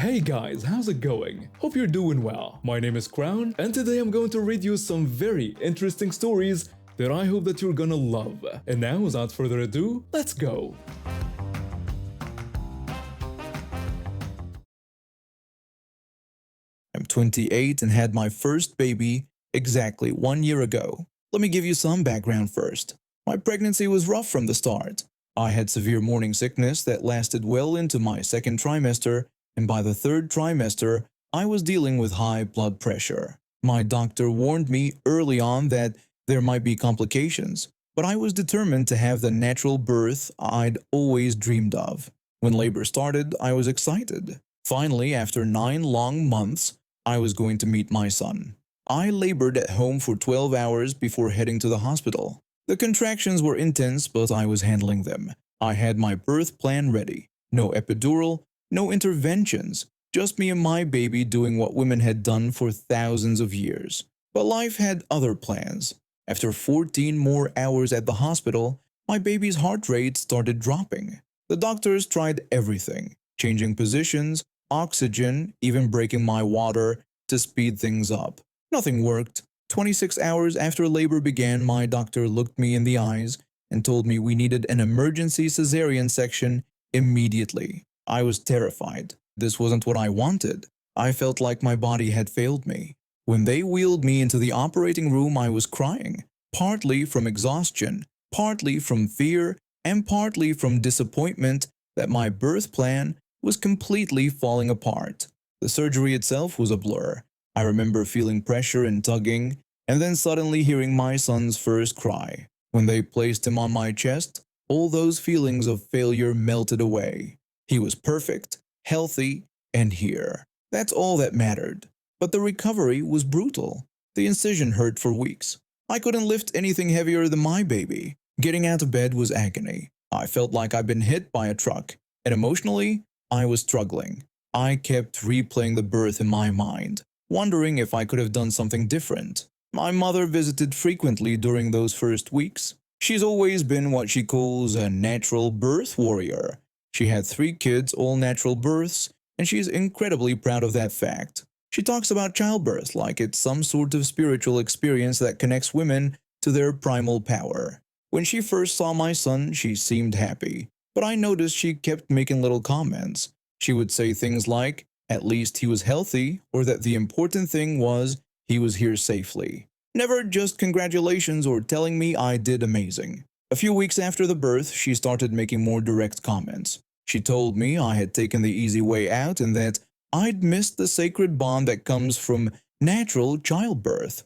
Hey guys, how's it going? Hope you're doing well. My name is Crown, and today I'm going to read you some very interesting stories that I hope that you're gonna love. And now, without further ado, let's go! I'm 28 and had my first baby exactly 1 year ago. Let me give you some background first. My pregnancy was rough from the start. I had severe morning sickness that lasted well into my second trimester, and by the third trimester, I was dealing with high blood pressure. My doctor warned me early on that there might be complications, but I was determined to have the natural birth I'd always dreamed of. When labor started, I was excited. Finally, after 9 long months, I was going to meet my son. I labored at home for 12 hours before heading to the hospital. The contractions were intense, but I was handling them. I had my birth plan ready. No epidural, no interventions, just me and my baby doing what women had done for thousands of years. But life had other plans. After 14 more hours at the hospital, my baby's heart rate started dropping. The doctors tried everything, changing positions, oxygen, even breaking my water to speed things up. Nothing worked. 26 hours after labor began, my doctor looked me in the eyes and told me we needed an emergency cesarean section immediately. I was terrified. This wasn't what I wanted. I felt like my body had failed me. When they wheeled me into the operating room, I was crying, partly from exhaustion, partly from fear, and partly from disappointment that my birth plan was completely falling apart. The surgery itself was a blur. I remember feeling pressure and tugging, and then suddenly hearing my son's first cry. When they placed him on my chest, all those feelings of failure melted away. He was perfect, healthy, and here. That's all that mattered. But the recovery was brutal. The incision hurt for weeks. I couldn't lift anything heavier than my baby. Getting out of bed was agony. I felt like I'd been hit by a truck, and emotionally, I was struggling. I kept replaying the birth in my mind, wondering if I could have done something different. My mother visited frequently during those first weeks. She's always been what she calls a natural birth warrior. She had 3 kids, all natural births, and she's incredibly proud of that fact. She talks about childbirth like it's some sort of spiritual experience that connects women to their primal power. When she first saw my son, she seemed happy, but I noticed she kept making little comments. She would say things like, "At least he was healthy," or that the important thing was he was here safely. Never just congratulations or telling me I did amazing. A few weeks after the birth, she started making more direct comments. She told me I had taken the easy way out and that I'd missed the sacred bond that comes from natural childbirth.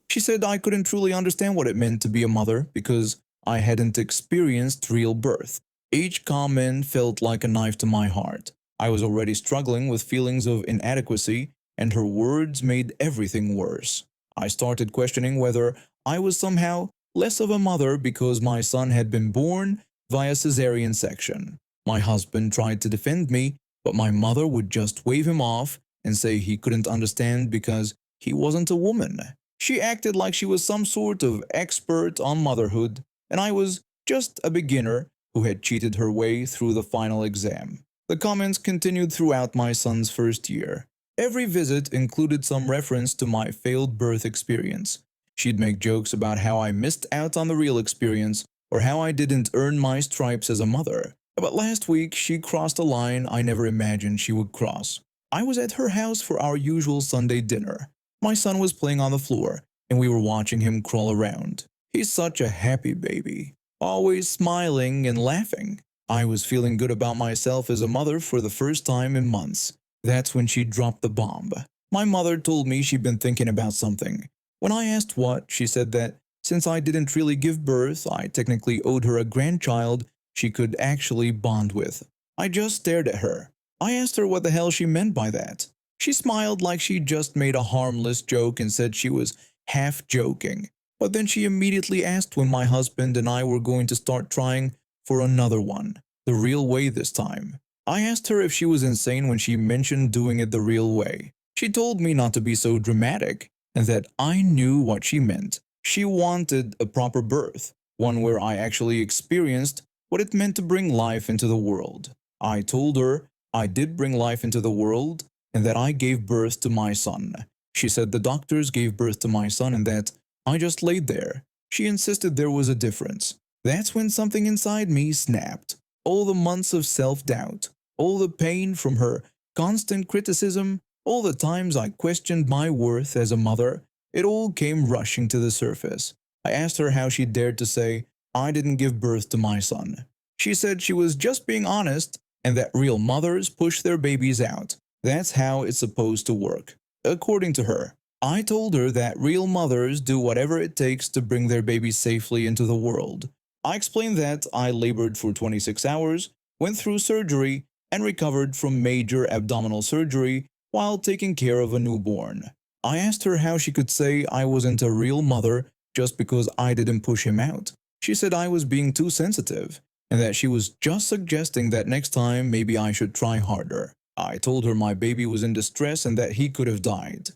She said I couldn't truly understand what it meant to be a mother because I hadn't experienced real birth. Each comment felt like a knife to my heart. I was already struggling with feelings of inadequacy, and her words made everything worse. I started questioning whether I was somehow less of a mother because my son had been born via cesarean section. My husband tried to defend me, but my mother would just wave him off and say he couldn't understand because he wasn't a woman. She acted like she was some sort of expert on motherhood, and I was just a beginner who had cheated her way through the final exam. The comments continued throughout my son's first year. Every visit included some reference to my failed birth experience. She'd make jokes about how I missed out on the real experience or how I didn't earn my stripes as a mother. But last week, she crossed a line I never imagined she would cross. I was at her house for our usual Sunday dinner. My son was playing on the floor, and we were watching him crawl around. He's such a happy baby, always smiling and laughing. I was feeling good about myself as a mother for the first time in months. That's when she dropped the bomb. My mother told me she'd been thinking about something. When I asked what, she said that since I didn't really give birth, I technically owed her a grandchild she could actually bond with. I just stared at her. I asked her what the hell she meant by that. She smiled like she just made a harmless joke and said she was half joking. But then she immediately asked when my husband and I were going to start trying for another one, the real way this time. I asked her if she was insane when she mentioned doing it the real way. She told me not to be so dramatic and that I knew what she meant. She wanted a proper birth, one where I actually experienced what it meant to bring life into the world. I told her I did bring life into the world and that I gave birth to my son. She said the doctors gave birth to my son and that I just laid there. She insisted there was a difference. That's when something inside me snapped. All the months of self-doubt, all the pain from her constant criticism, all the times I questioned my worth as a mother, it all came rushing to the surface. I asked her how she dared to say, I didn't give birth to my son. She said she was just being honest and that real mothers push their babies out. That's how it's supposed to work, according to her. I told her that real mothers do whatever it takes to bring their babies safely into the world. I explained that I labored for 26 hours, went through surgery, and recovered from major abdominal surgery while taking care of a newborn. I asked her how she could say I wasn't a real mother just because I didn't push him out. She said I was being too sensitive and that she was just suggesting that next time maybe I should try harder. I told her my baby was in distress and that he could have died.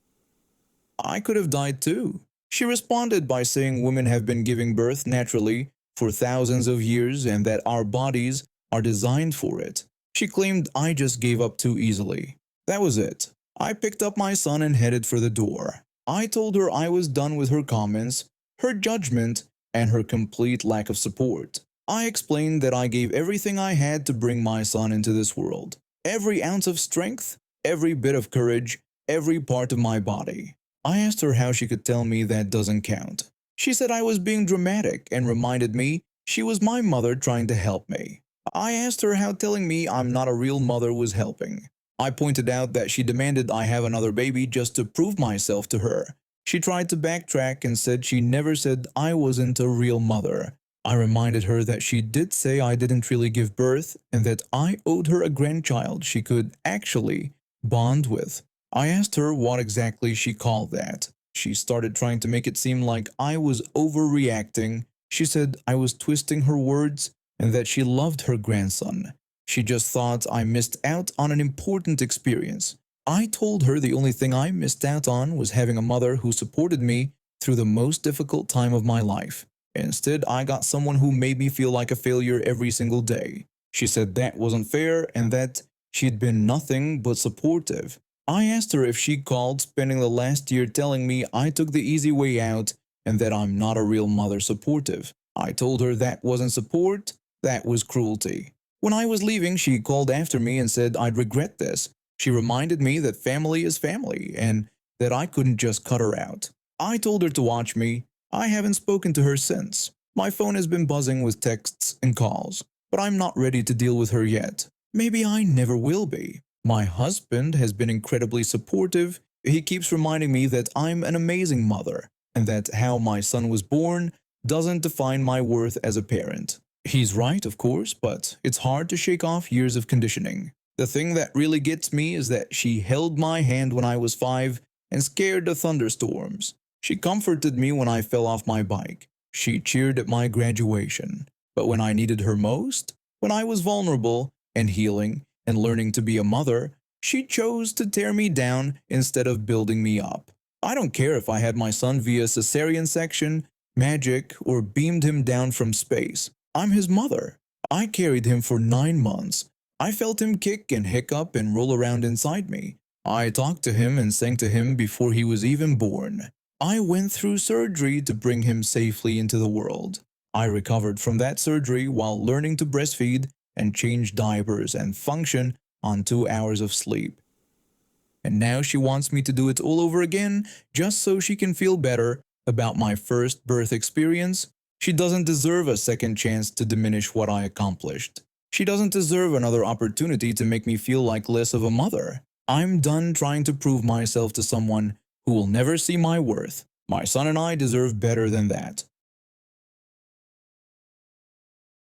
I could have died too. She responded by saying women have been giving birth naturally for thousands of years and that our bodies are designed for it. She claimed I just gave up too easily. That was it. I picked up my son and headed for the door. I told her I was done with her comments, her judgment, and her complete lack of support. I explained that I gave everything I had to bring my son into this world. Every ounce of strength, every bit of courage, every part of my body. I asked her how she could tell me that doesn't count. She said I was being dramatic and reminded me she was my mother trying to help me. I asked her how telling me I'm not a real mother was helping. I pointed out that she demanded I have another baby just to prove myself to her. She tried to backtrack and said she never said I wasn't a real mother. I reminded her that she did say I didn't really give birth and that I owed her a grandchild she could actually bond with. I asked her what exactly she called that. She started trying to make it seem like I was overreacting. She said I was twisting her words and that she loved her grandson. She just thought I missed out on an important experience. I told her the only thing I missed out on was having a mother who supported me through the most difficult time of my life. Instead, I got someone who made me feel like a failure every single day. She said that wasn't fair and that she'd been nothing but supportive. I asked her if she called spending the last year telling me I took the easy way out and that I'm not a real mother supportive. I told her that wasn't support, that was cruelty. When I was leaving, she called after me and said I'd regret this. She reminded me that family is family and that I couldn't just cut her out. I told her to watch me. I haven't spoken to her since. My phone has been buzzing with texts and calls, but I'm not ready to deal with her yet. Maybe I never will be. My husband has been incredibly supportive. He keeps reminding me that I'm an amazing mother and that how my son was born doesn't define my worth as a parent. He's right, of course, but it's hard to shake off years of conditioning. The thing that really gets me is that she held my hand when I was 5 and scared the thunderstorms. She comforted me when I fell off my bike. She cheered at my graduation. But when I needed her most, when I was vulnerable and healing and learning to be a mother, she chose to tear me down instead of building me up. I don't care if I had my son via cesarean section, magic, or beamed him down from space. I'm his mother. I carried him for 9 months. I felt him kick and hiccup and roll around inside me. I talked to him and sang to him before he was even born. I went through surgery to bring him safely into the world. I recovered from that surgery while learning to breastfeed and change diapers and function on 2 hours of sleep. And now she wants me to do it all over again just so she can feel better about my first birth experience. She doesn't deserve a second chance to diminish what I accomplished. She doesn't deserve another opportunity to make me feel like less of a mother. I'm done trying to prove myself to someone who will never see my worth. My son and I deserve better than that.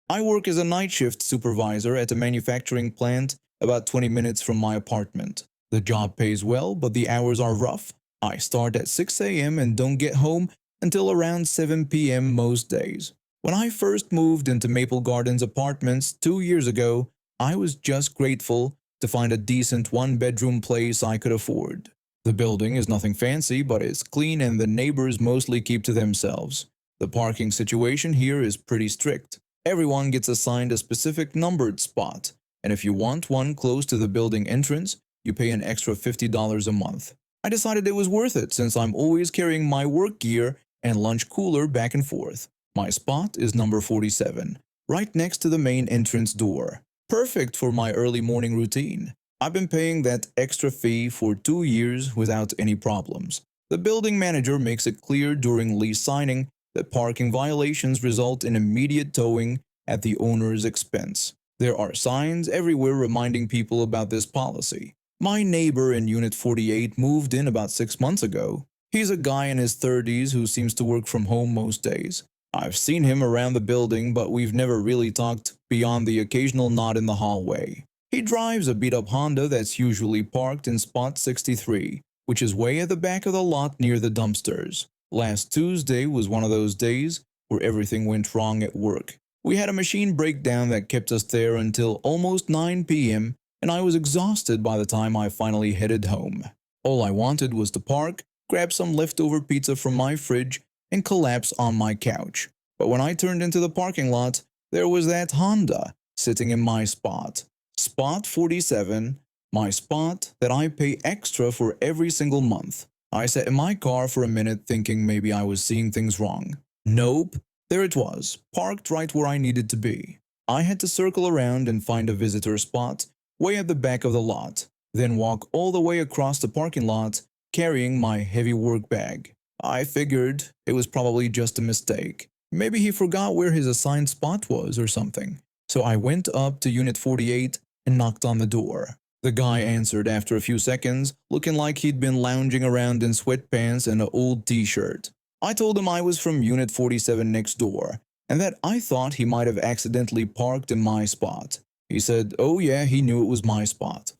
I work as a night shift supervisor at a manufacturing plant about 20 minutes from my apartment. The job pays well, but the hours are rough. I start at 6 a.m. and don't get home until around 7 p.m. most days. When I first moved into Maple Gardens apartments 2 years ago, I was just grateful to find a decent one-bedroom place I could afford. The building is nothing fancy, but it's clean and the neighbors mostly keep to themselves. The parking situation here is pretty strict. Everyone gets assigned a specific numbered spot. and if you want one close to the building entrance, you pay an extra $50 a month. I decided it was worth it since I'm always carrying my work gear and lunch cooler back and forth. My spot is number 47, right next to the main entrance door. Perfect for my early morning routine. I've been paying that extra fee for 2 years without any problems. The building manager makes it clear during lease signing that parking violations result in immediate towing at the owner's expense. There are signs everywhere reminding people about this policy. My neighbor in Unit 48 moved in about 6 months ago. He's a guy in his 30s who seems to work from home most days. I've seen him around the building, but we've never really talked beyond the occasional nod in the hallway. He drives a beat-up Honda that's usually parked in spot 63, which is way at the back of the lot near the dumpsters. Last Tuesday was one of those days where everything went wrong at work. We had a machine breakdown that kept us there until almost 9 p.m., and I was exhausted by the time I finally headed home. All I wanted was to park, grab some leftover pizza from my fridge, and collapse on my couch. But when I turned into the parking lot, there was that Honda sitting in my spot. Spot 47, my spot that I pay extra for every single month. I sat in my car for a minute thinking maybe I was seeing things wrong. Nope, there it was, parked right where I needed to be. I had to circle around and find a visitor spot way at the back of the lot, then walk all the way across the parking lot carrying my heavy work bag. I figured it was probably just a mistake. Maybe he forgot where his assigned spot was or something. So I went up to Unit 48 and knocked on the door. The guy answered after a few seconds, looking like he'd been lounging around in sweatpants and an old t-shirt. I told him I was from Unit 47 next door, and that I thought he might have accidentally parked in my spot. He said, oh yeah, he knew it was my spot.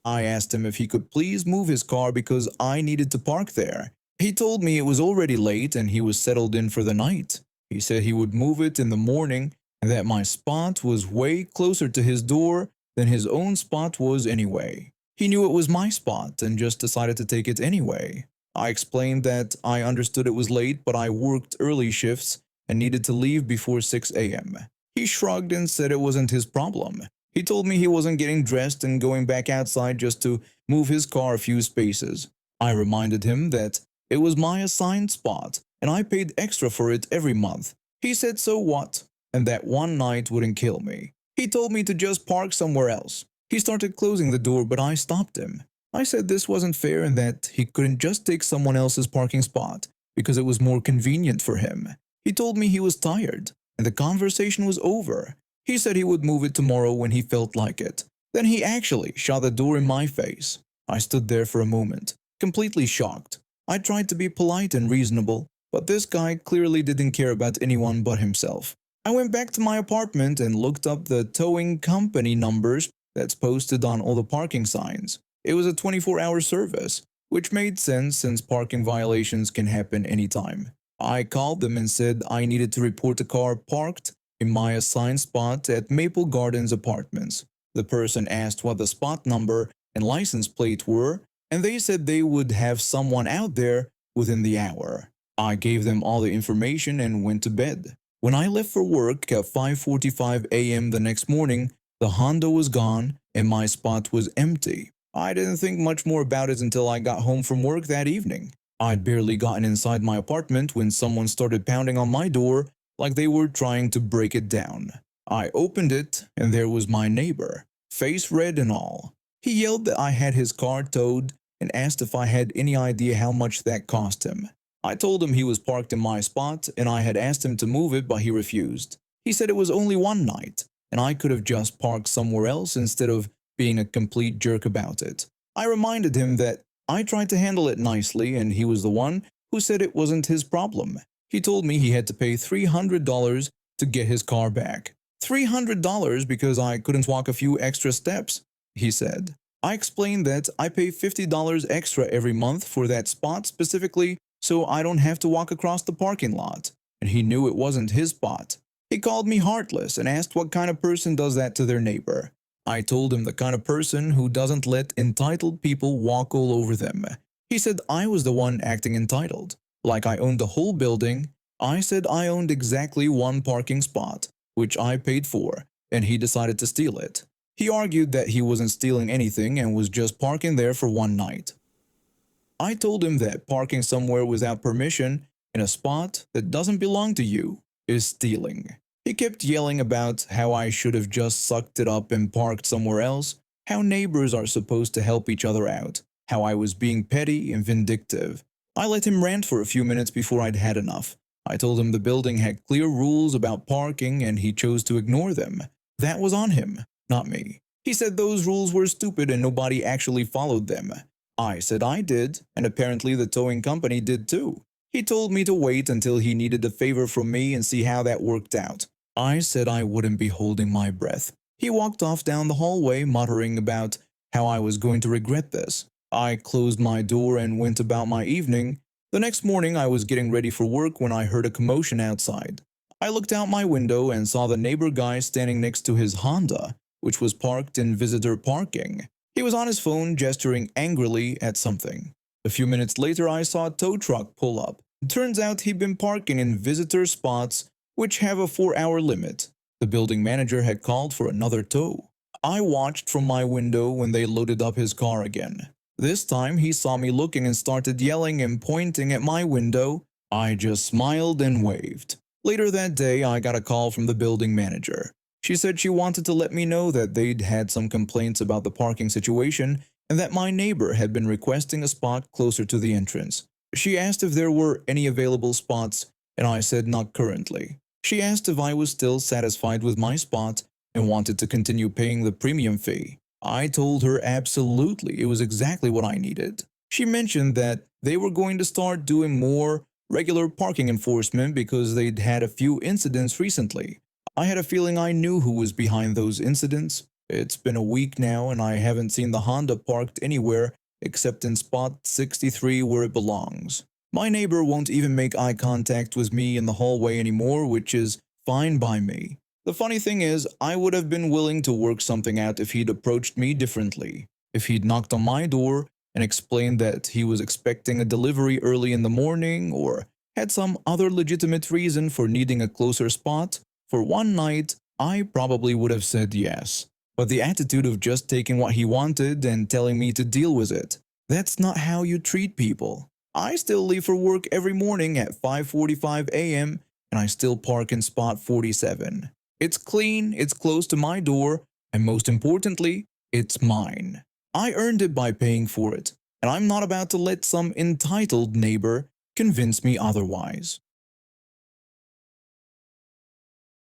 I asked him if he could please move his car because I needed to park there. He told me it was already late and he was settled in for the night. He said he would move it in the morning and that my spot was way closer to his door than his own spot was anyway. He knew it was my spot and just decided to take it anyway. I explained that I understood it was late, but I worked early shifts and needed to leave before 6 a.m. He shrugged and said it wasn't his problem. He told me he wasn't getting dressed and going back outside just to move his car a few spaces. I reminded him that it was my assigned spot and I paid extra for it every month. He said so what, and that one night wouldn't kill me. He told me to just park somewhere else. He started closing the door, but I stopped him. I said this wasn't fair and that he couldn't just take someone else's parking spot because it was more convenient for him. He told me he was tired and the conversation was over. He said he would move it tomorrow when he felt like it. Then he actually shut the door in my face. I stood there for a moment, completely shocked. I tried to be polite and reasonable, but this guy clearly didn't care about anyone but himself. I went back to my apartment and looked up the towing company numbers that's posted on all the parking signs. It was a 24-hour service, which made sense since parking violations can happen anytime. I called them and said I needed to report a car parked in my assigned spot at Maple Gardens Apartments. The person asked what the spot number and license plate were, and they said they would have someone out there within the hour. I gave them all the information and went to bed. When I left for work at 5:45 a.m. the next morning, the Honda was gone and my spot was empty. I didn't think much more about it until I got home from work that evening. I'd barely gotten inside my apartment when someone started pounding on my door like they were trying to break it down. I opened it and there was my neighbor, face red and all. He yelled that I had his car towed and asked if I had any idea how much that cost him. I told him he was parked in my spot and I had asked him to move it, but he refused. He said it was only one night and I could have just parked somewhere else instead of being a complete jerk about it. I reminded him that I tried to handle it nicely and he was the one who said it wasn't his problem. He told me he had to pay $300 to get his car back. $300 because I couldn't walk a few extra steps, he said. I explained that I pay $50 extra every month for that spot specifically so I don't have to walk across the parking lot, and he knew it wasn't his spot. He called me heartless and asked what kind of person does that to their neighbor. I told him the kind of person who doesn't let entitled people walk all over them. He said I was the one acting entitled, like I owned the whole building. I said I owned exactly one parking spot, which I paid for, and he decided to steal it. He argued that he wasn't stealing anything and was just parking there for one night. I told him that parking somewhere without permission in a spot that doesn't belong to you is stealing. He kept yelling about how I should have just sucked it up and parked somewhere else, how neighbors are supposed to help each other out, how I was being petty and vindictive. I let him rant for a few minutes before I'd had enough. I told him the building had clear rules about parking and he chose to ignore them. That was on him, not me. He said those rules were stupid and nobody actually followed them. I said I did, and apparently the towing company did too. He told me to wait until he needed a favor from me and see how that worked out. I said I wouldn't be holding my breath. He walked off down the hallway, muttering about how I was going to regret this. I closed my door and went about my evening. The next morning I was getting ready for work when I heard a commotion outside. I looked out my window and saw the neighbor guy standing next to his Honda, which was parked in visitor parking. He was on his phone gesturing angrily at something. A few minutes later I saw a tow truck pull up. It turns out he'd been parking in visitor spots which have a 4-hour limit. The building manager had called for another tow. I watched from my window when they loaded up his car again. This time he saw me looking and started yelling and pointing at my window. I just smiled and waved. Later that day I got a call from the building manager. She said she wanted to let me know that they'd had some complaints about the parking situation and that my neighbor had been requesting a spot closer to the entrance. She asked if there were any available spots, and I said not currently. She asked if I was still satisfied with my spot and wanted to continue paying the premium fee. I told her absolutely, it was exactly what I needed. She mentioned that they were going to start doing more regular parking enforcement because they'd had a few incidents recently. I had a feeling I knew who was behind those incidents. It's been a week now and I haven't seen the Honda parked anywhere except in spot 63 where it belongs. My neighbor won't even make eye contact with me in the hallway anymore, which is fine by me. The funny thing is, I would have been willing to work something out if he'd approached me differently. If he'd knocked on my door and explained that he was expecting a delivery early in the morning or had some other legitimate reason for needing a closer spot for one night, I probably would have said yes. But the attitude of just taking what he wanted and telling me to deal with it, that's not how you treat people. I still leave for work every morning at 5:45 a.m. and I still park in spot 47. It's clean, it's close to my door, and most importantly, it's mine. I earned it by paying for it, and I'm not about to let some entitled neighbor convince me otherwise.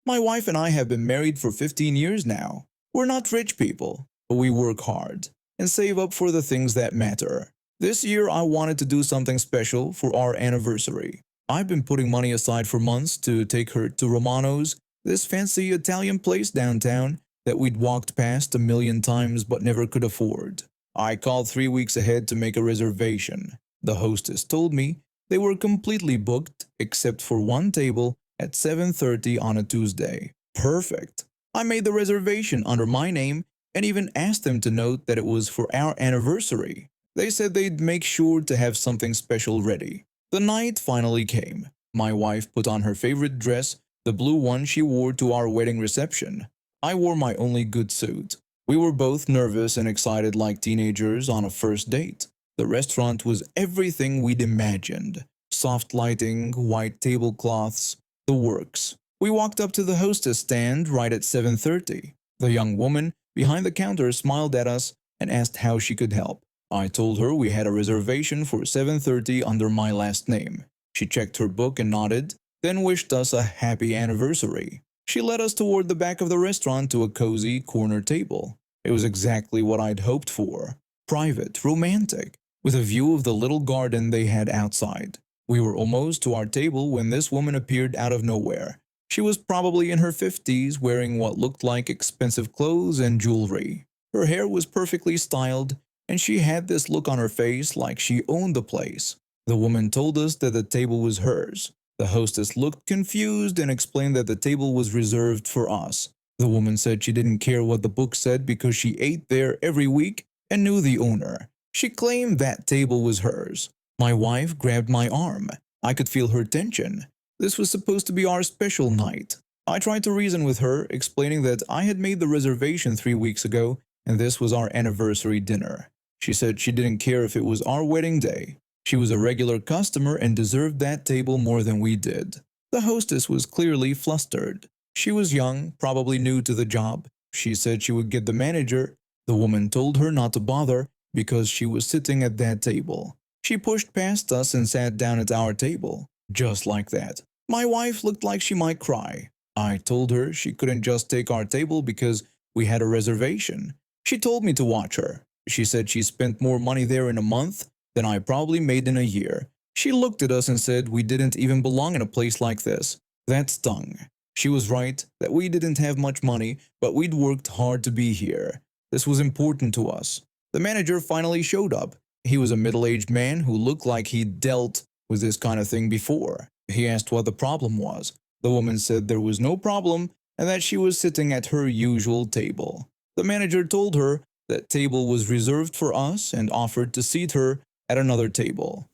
My wife and I have been married for 15 years now. We're not rich people, but we work hard and save up for the things that matter. This year I wanted to do something special for our anniversary. I've been putting money aside for months to take her to Romano's, this fancy Italian place downtown that we'd walked past a million times but never could afford. I called 3 weeks ahead to make a reservation. The hostess told me they were completely booked except for one table at 7:30 on a Tuesday. Perfect. I made the reservation under my name and even asked them to note that it was for our anniversary. They said they'd make sure to have something special ready. The night finally came. My wife put on her favorite dress, the blue one she wore to our wedding reception. I wore my only good suit. We were both nervous and excited like teenagers on a first date. The restaurant was everything we'd imagined. Soft lighting, white tablecloths, the works. We walked up to the hostess stand right at 7:30. The young woman behind the counter smiled at us and asked how she could help. I told her we had a reservation for 7:30 under my last name. She checked her book and nodded, then wished us a happy anniversary. She led us toward the back of the restaurant to a cozy corner table. It was exactly what I'd hoped for. Private, romantic, with a view of the little garden they had outside. We were almost to our table when this woman appeared out of nowhere. She was probably in her 50s, wearing what looked like expensive clothes and jewelry. Her hair was perfectly styled, and she had this look on her face like she owned the place. The woman told us that the table was hers. The hostess looked confused and explained that the table was reserved for us. The woman said she didn't care what the book said because she ate there every week and knew the owner. She claimed that table was hers. My wife grabbed my arm. I could feel her tension. This was supposed to be our special night. I tried to reason with her, explaining that I had made the reservation 3 weeks ago and this was our anniversary dinner. She said she didn't care if it was our wedding day. She was a regular customer and deserved that table more than we did. The hostess was clearly flustered. She was young, probably new to the job. She said she would get the manager. The woman told her not to bother because she was sitting at that table. She pushed past us and sat down at our table. Just like that. My wife looked like she might cry. I told her she couldn't just take our table because we had a reservation. She told me to watch her. She said she spent more money there in a month than I probably made in a year. She looked at us and said we didn't even belong in a place like this. That stung. She was right that we didn't have much money, but we'd worked hard to be here. This was important to us. The manager finally showed up. He was a middle-aged man who looked like he'd dealt with this kind of thing before. He asked what the problem was. The woman said there was no problem and that she was sitting at her usual table. The manager told her that table was reserved for us and offered to seat her at another table.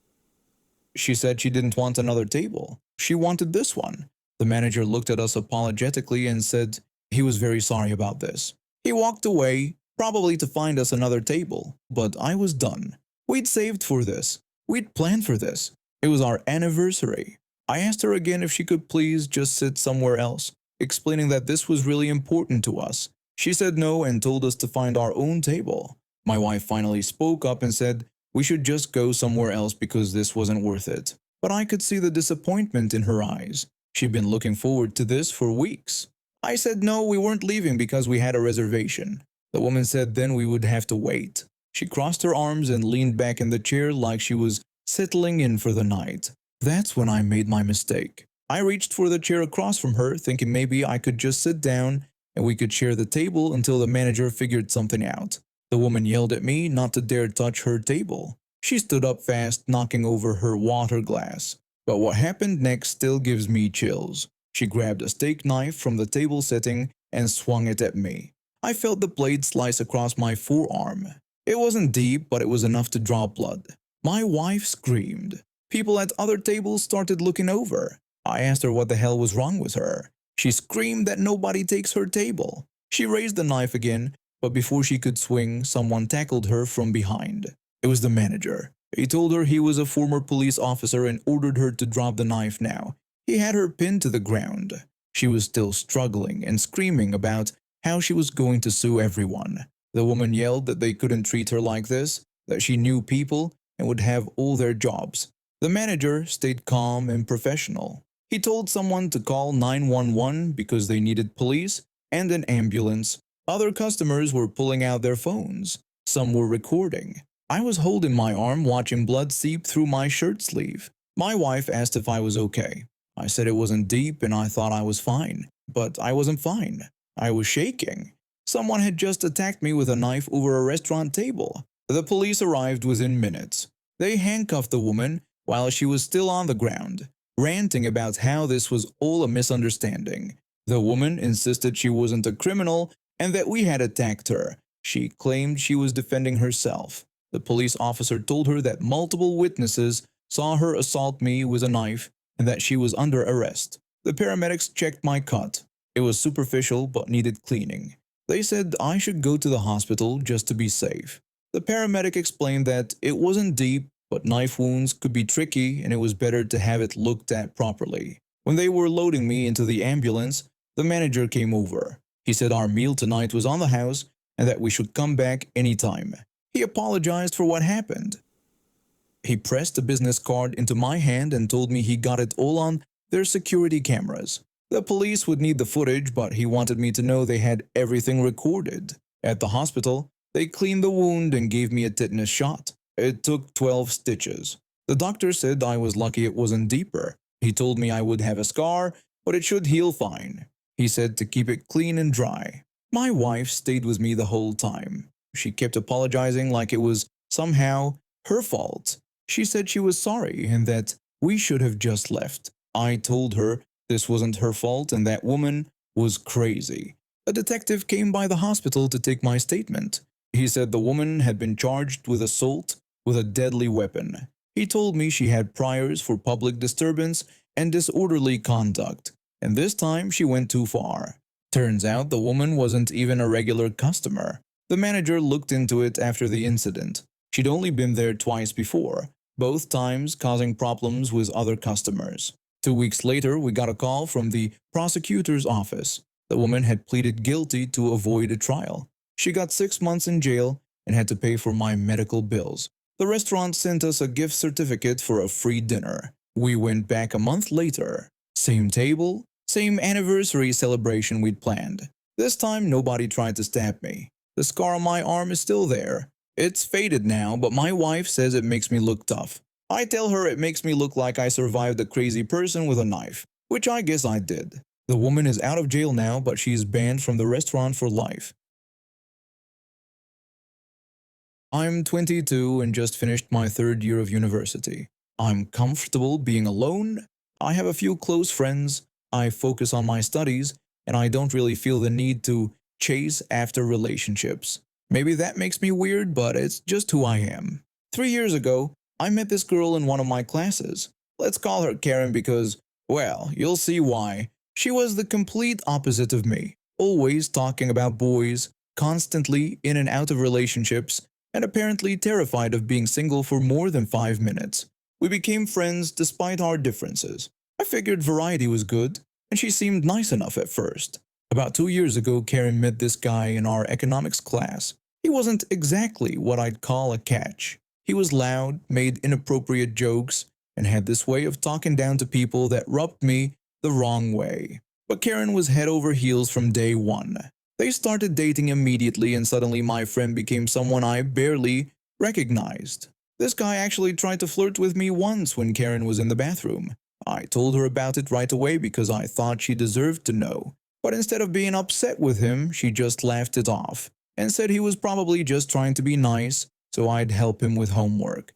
She said she didn't want another table. She wanted this one. The manager looked at us apologetically and said he was very sorry about this. He walked away, probably to find us another table, but I was done. We'd saved for this. We'd planned for this. It was our anniversary. I asked her again if she could please just sit somewhere else, explaining that this was really important to us. She said no and told us to find our own table. My wife finally spoke up and said we should just go somewhere else because this wasn't worth it. But I could see the disappointment in her eyes. She'd been looking forward to this for weeks. I said no, we weren't leaving because we had a reservation. The woman said then we would have to wait. She crossed her arms and leaned back in the chair like she was settling in for the night. That's when I made my mistake. I reached for the chair across from her, thinking maybe I could just sit down and we could share the table until the manager figured something out. The woman yelled at me not to dare touch her table. She stood up fast, knocking over her water glass. But what happened next still gives me chills. She grabbed a steak knife from the table setting and swung it at me. I felt the blade slice across my forearm. It wasn't deep, but it was enough to draw blood. My wife screamed. People at other tables started looking over. I asked her what the hell was wrong with her. She screamed that nobody takes her table. She raised the knife again, but before she could swing, someone tackled her from behind. It was the manager. He told her he was a former police officer and ordered her to drop the knife now. He had her pinned to the ground. She was still struggling and screaming about how she was going to sue everyone. The woman yelled that they couldn't treat her like this, that she knew people and would have all their jobs. The manager stayed calm and professional. He told someone to call 911 because they needed police and an ambulance. Other customers were pulling out their phones. Some were recording. I was holding my arm, watching blood seep through my shirt sleeve. My wife asked if I was okay. I said it wasn't deep and I thought I was fine. But I wasn't fine. I was shaking. Someone had just attacked me with a knife over a restaurant table. The police arrived within minutes. They handcuffed the woman while she was still on the ground, ranting about how this was all a misunderstanding. The woman insisted she wasn't a criminal and that we had attacked her. She claimed she was defending herself. The police officer told her that multiple witnesses saw her assault me with a knife and that she was under arrest. The paramedics checked my cut. It was superficial but needed cleaning. They said I should go to the hospital just to be safe. The paramedic explained that it wasn't deep, but knife wounds could be tricky and it was better to have it looked at properly. When they were loading me into the ambulance, the manager came over. He said our meal tonight was on the house and that we should come back anytime. He apologized for what happened. He pressed a business card into my hand and told me he got it all on their security cameras. The police would need the footage, but he wanted me to know they had everything recorded. At the hospital, they cleaned the wound and gave me a tetanus shot. It took 12 stitches. The doctor said I was lucky it wasn't deeper. He told me I would have a scar, but it should heal fine. He said to keep it clean and dry. My wife stayed with me the whole time. She kept apologizing like it was somehow her fault. She said she was sorry and that we should have just left. I told her this wasn't her fault and that woman was crazy. A detective came by the hospital to take my statement. He said the woman had been charged with assault with a deadly weapon. He told me she had priors for public disturbance and disorderly conduct. and this time she went too far. Turns out the woman wasn't even a regular customer. The manager looked into it after the incident. She'd only been there twice before, both times causing problems with other customers. 2 weeks later, we got a call from the prosecutor's office. The woman had pleaded guilty to avoid a trial. She got 6 months in jail and had to pay for my medical bills. The restaurant sent us a gift certificate for a free dinner. We went back a month later. Same table, same anniversary celebration we'd planned. This time, nobody tried to stab me. The scar on my arm is still there. It's faded now, but my wife says it makes me look tough. I tell her it makes me look like I survived a crazy person with a knife, which I guess I did. The woman is out of jail now, but she's banned from the restaurant for life. I'm 22 and just finished my 3rd year of university. I'm comfortable being alone. I have a few close friends. I focus on my studies, and I don't really feel the need to chase after relationships. Maybe that makes me weird, but it's just who I am. 3 years ago, I met this girl in one of my classes. Let's call her Karen because, well, you'll see why. She was the complete opposite of me, always talking about boys, constantly in and out of relationships, and apparently terrified of being single for more than 5 minutes. We became friends despite our differences. I figured variety was good, and she seemed nice enough at first. About 2 years ago, Karen met this guy in our economics class. He wasn't exactly what I'd call a catch. He was loud, made inappropriate jokes, and had this way of talking down to people that rubbed me the wrong way. But Karen was head over heels from day one. They started dating immediately, and suddenly my friend became someone I barely recognized. This guy actually tried to flirt with me once when Karen was in the bathroom. I told her about it right away because I thought she deserved to know. But instead of being upset with him, she just laughed it off and said he was probably just trying to be nice, so I'd help him with homework.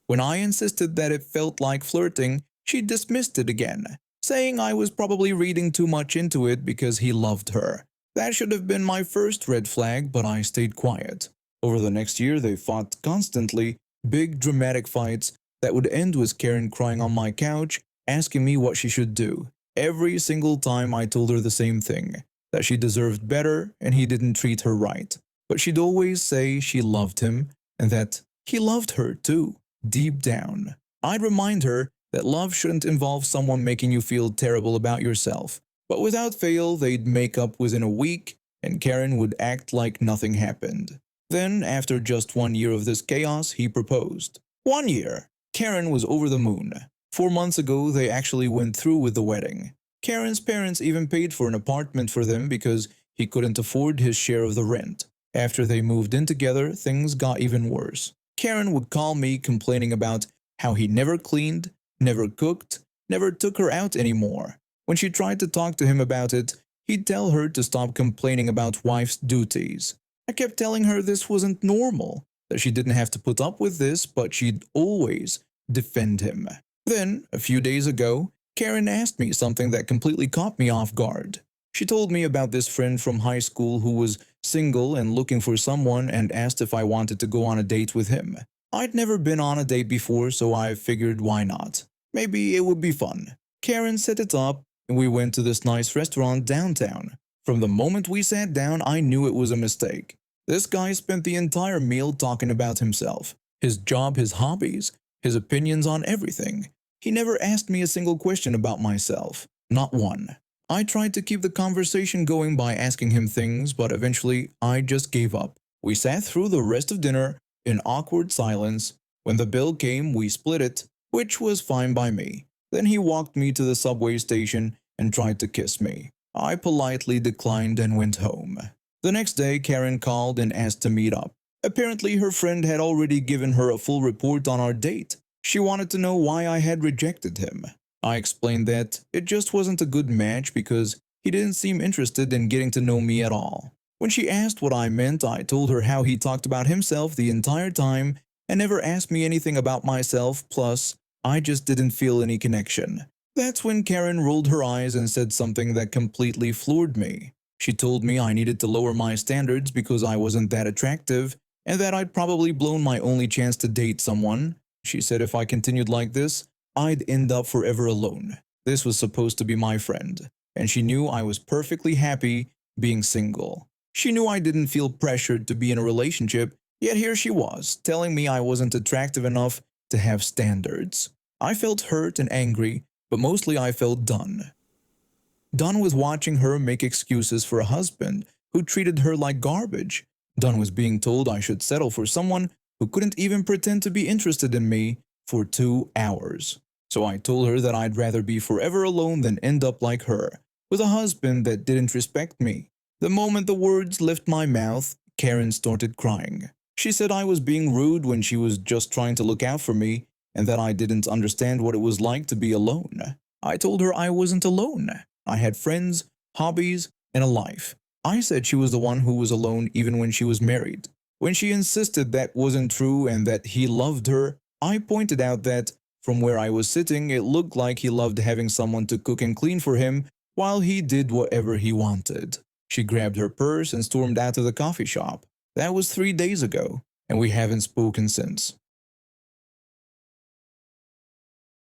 When I insisted that it felt like flirting, she dismissed it again, saying I was probably reading too much into it because he loved her. That should have been my first red flag, but I stayed quiet. Over the next year, they fought constantly, big dramatic fights that would end with Karen crying on my couch, asking me what she should do. Every single time I told her the same thing, that she deserved better and he didn't treat her right. But she'd always say she loved him and that he loved her too, deep down. I'd remind her that love shouldn't involve someone making you feel terrible about yourself. But without fail, they'd make up within a week, and Karen would act like nothing happened. Then, after just 1 year of this chaos, he proposed. 1 year! Karen was over the moon. 4 months ago, they actually went through with the wedding. Karen's parents even paid for an apartment for them because he couldn't afford his share of the rent. After they moved in together, things got even worse. Karen would call me complaining about how he never cleaned, never cooked, never took her out anymore. When she tried to talk to him about it, he'd tell her to stop complaining about wife's duties. I kept telling her this wasn't normal, that she didn't have to put up with this, but she'd always defend him. Then, a few days ago, Karen asked me something that completely caught me off guard. She told me about this friend from high school who was single and looking for someone and asked if I wanted to go on a date with him. I'd never been on a date before, so I figured why not. Maybe it would be fun. Karen set it up, and we went to this nice restaurant downtown. From the moment we sat down, I knew it was a mistake. This guy spent the entire meal talking about himself, his job, his hobbies, his opinions on everything. He never asked me a single question about myself. Not one. I tried to keep the conversation going by asking him things, but eventually I just gave up. We sat through the rest of dinner in awkward silence. When the bill came, we split it, which was fine by me. Then he walked me to the subway station and tried to kiss me. I politely declined and went home. The next day, Karen called and asked to meet up. Apparently, her friend had already given her a full report on our date. She wanted to know why I had rejected him. I explained that it just wasn't a good match because he didn't seem interested in getting to know me at all. When she asked what I meant, I told her how he talked about himself the entire time and never asked me anything about myself, plus I just didn't feel any connection. That's when Karen rolled her eyes and said something that completely floored me. She told me I needed to lower my standards because I wasn't that attractive and that I'd probably blown my only chance to date someone. She said if I continued like this, I'd end up forever alone. This was supposed to be my friend, and she knew I was perfectly happy being single. She knew I didn't feel pressured to be in a relationship, yet here she was, telling me I wasn't attractive enough to have standards. I felt hurt and angry, but mostly I felt done. Done with watching her make excuses for a husband who treated her like garbage. Done with being told I should settle for someone who couldn't even pretend to be interested in me for 2 hours. So I told her that I'd rather be forever alone than end up like her, with a husband that didn't respect me. The moment the words left my mouth, Karen started crying. She said I was being rude when she was just trying to look out for me and that I didn't understand what it was like to be alone. I told her I wasn't alone. I had friends, hobbies, and a life. I said she was the one who was alone even when she was married. When she insisted that wasn't true and that he loved her, I pointed out that from where I was sitting, it looked like he loved having someone to cook and clean for him while he did whatever he wanted. She grabbed her purse and stormed out of the coffee shop. That was 3 days ago, and we haven't spoken since.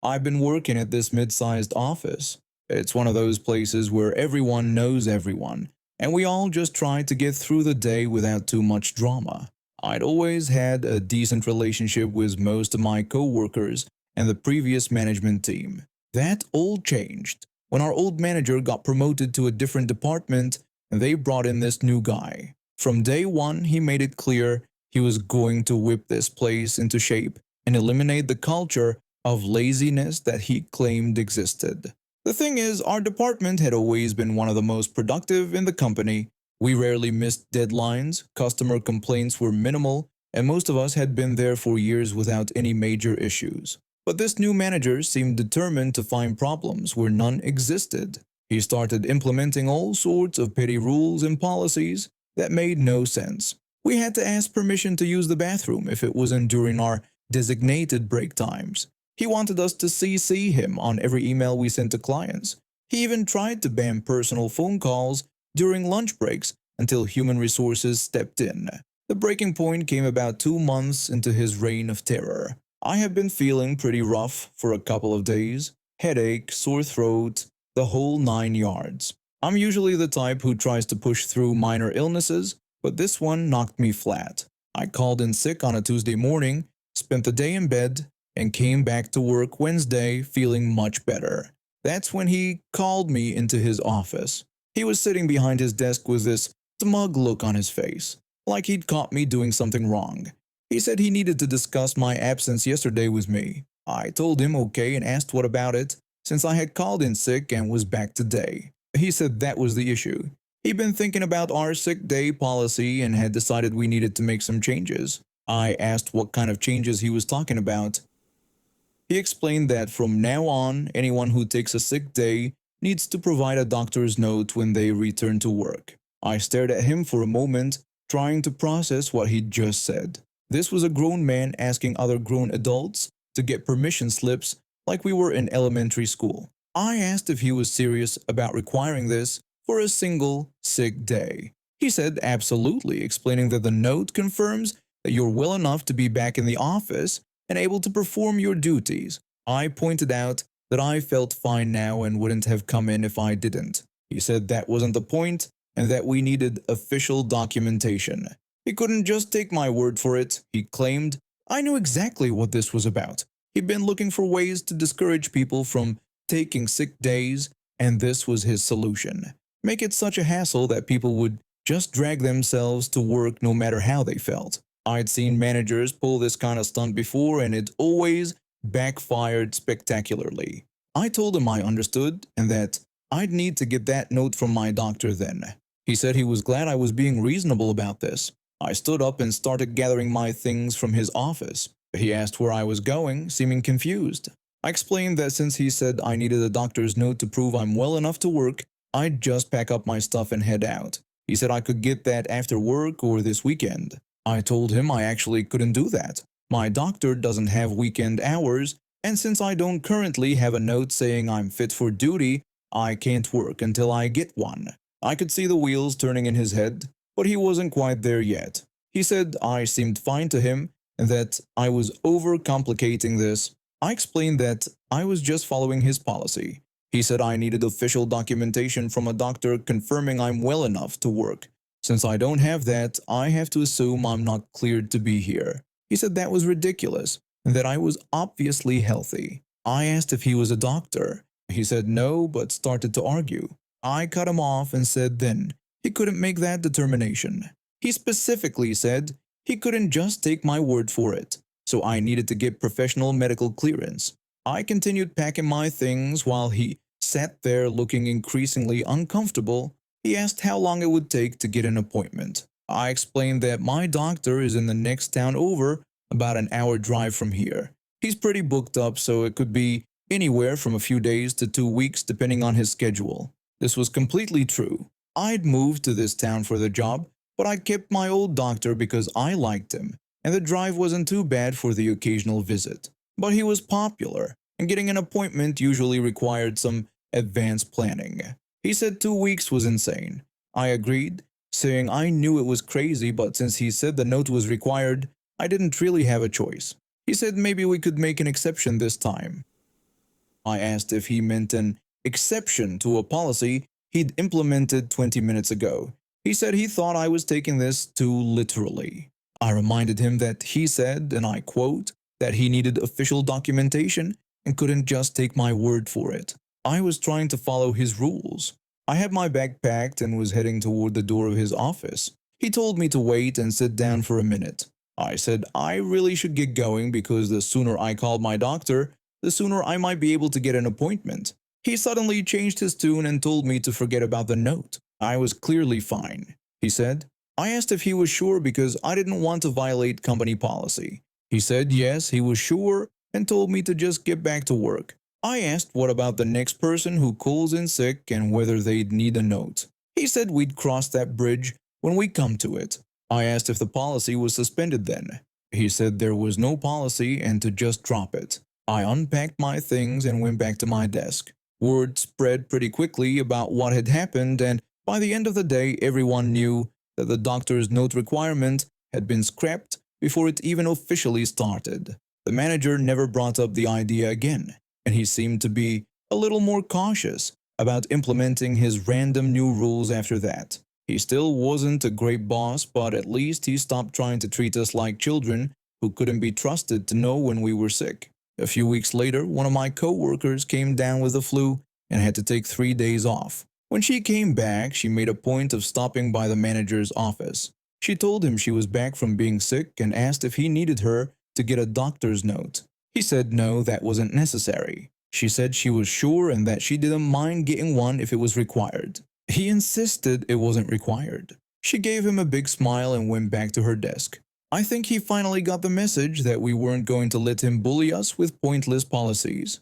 I've been working at this mid-sized office. It's one of those places where everyone knows everyone, and we all just try to get through the day without too much drama. I'd always had a decent relationship with most of my co-workers and the previous management team. That all changed when our old manager got promoted to a different department and they brought in this new guy. From day one, he made it clear he was going to whip this place into shape and eliminate the culture of laziness that he claimed existed. The thing is, our department had always been one of the most productive in the company. We rarely missed deadlines, customer complaints were minimal, and most of us had been there for years without any major issues. But this new manager seemed determined to find problems where none existed. He started implementing all sorts of petty rules and policies that made no sense. We had to ask permission to use the bathroom if it wasn't during our designated break times. He wanted us to CC him on every email we sent to clients. He even tried to ban personal phone calls during lunch breaks until human resources stepped in. The breaking point came about 2 months into his reign of terror. I have been feeling pretty rough for a couple of days. Headache, sore throat, the whole 9 yards. I'm usually the type who tries to push through minor illnesses, but this one knocked me flat. I called in sick on a Tuesday morning, spent the day in bed, and came back to work Wednesday feeling much better. That's when he called me into his office. He was sitting behind his desk with this smug look on his face, like he'd caught me doing something wrong. He said he needed to discuss my absence yesterday with me. I told him okay and asked what about it, since I had called in sick and was back today. He said that was the issue. He'd been thinking about our sick day policy and had decided we needed to make some changes. I asked what kind of changes he was talking about. He explained that from now on, anyone who takes a sick day needs to provide a doctor's note when they return to work. I stared at him for a moment, trying to process what he'd just said. This was a grown man asking other grown adults to get permission slips like we were in elementary school. I asked if he was serious about requiring this for a single sick day. He said absolutely, explaining that the note confirms that you're well enough to be back in the office and able to perform your duties. I pointed out that I felt fine now and wouldn't have come in if I didn't. He said that wasn't the point and that we needed official documentation. He couldn't just take my word for it, he claimed. I knew exactly what this was about. He'd been looking for ways to discourage people from taking sick days, and this was his solution. Make it such a hassle that people would just drag themselves to work no matter how they felt. I'd seen managers pull this kind of stunt before and it always backfired spectacularly. I told him I understood and that I'd need to get that note from my doctor then. He said he was glad I was being reasonable about this. I stood up and started gathering my things from his office. He asked where I was going, seeming confused. I explained that since he said I needed a doctor's note to prove I'm well enough to work, I'd just pack up my stuff and head out. He said I could get that after work or this weekend. I told him I actually couldn't do that. My doctor doesn't have weekend hours, and since I don't currently have a note saying I'm fit for duty, I can't work until I get one. I could see the wheels turning in his head, but he wasn't quite there yet. He said I seemed fine to him and that I was overcomplicating this. I explained that I was just following his policy. He said I needed official documentation from a doctor confirming I'm well enough to work. Since I don't have that, I have to assume I'm not cleared to be here. He said that was ridiculous and that I was obviously healthy. I asked if he was a doctor. He said no, but started to argue. I cut him off and said then he couldn't make that determination. He specifically said he couldn't just take my word for it, so I needed to get professional medical clearance. I continued packing my things while he sat there looking increasingly uncomfortable. He asked how long it would take to get an appointment. I explained that my doctor is in the next town over, about an hour drive from here. He's pretty booked up, so it could be anywhere from a few days to 2 weeks depending on his schedule. This was completely true. I'd moved to this town for the job, but I kept my old doctor because I liked him, and the drive wasn't too bad for the occasional visit. But he was popular, and getting an appointment usually required some advanced planning. He said 2 weeks was insane. I agreed, saying I knew it was crazy, but since he said the note was required, I didn't really have a choice. He said maybe we could make an exception this time. I asked if he meant an exception to a policy he'd implemented 20 minutes ago. He said he thought I was taking this too literally. I reminded him that he said, and I quote, that he needed official documentation and couldn't just take my word for it. I was trying to follow his rules. I had my bag packed and was heading toward the door of his office. He told me to wait and sit down for a minute. I said I really should get going because the sooner I called my doctor, the sooner I might be able to get an appointment. He suddenly changed his tune and told me to forget about the note. I was clearly fine, he said. I asked if he was sure because I didn't want to violate company policy. He said yes, he was sure and told me to just get back to work. I asked what about the next person who calls in sick and whether they'd need a note. He said we'd cross that bridge when we come to it. I asked if the policy was suspended then. He said there was no policy and to just drop it. I unpacked my things and went back to my desk. Word spread pretty quickly about what had happened, and by the end of the day everyone knew that the doctor's note requirement had been scrapped before it even officially started. The manager never brought up the idea again, and he seemed to be a little more cautious about implementing his random new rules after that. He still wasn't a great boss, but at least he stopped trying to treat us like children who couldn't be trusted to know when we were sick. A few weeks later, one of my co-workers came down with the flu and had to take 3 days off. When she came back, she made a point of stopping by the manager's office. She told him she was back from being sick and asked if he needed her to get a doctor's note. He said no, that wasn't necessary. She said she was sure and that she didn't mind getting one if it was required. He insisted it wasn't required. She gave him a big smile and went back to her desk. I think he finally got the message that we weren't going to let him bully us with pointless policies.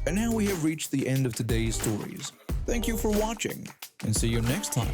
And now we have reached the end of today's stories. Thank you for watching, and see you next time.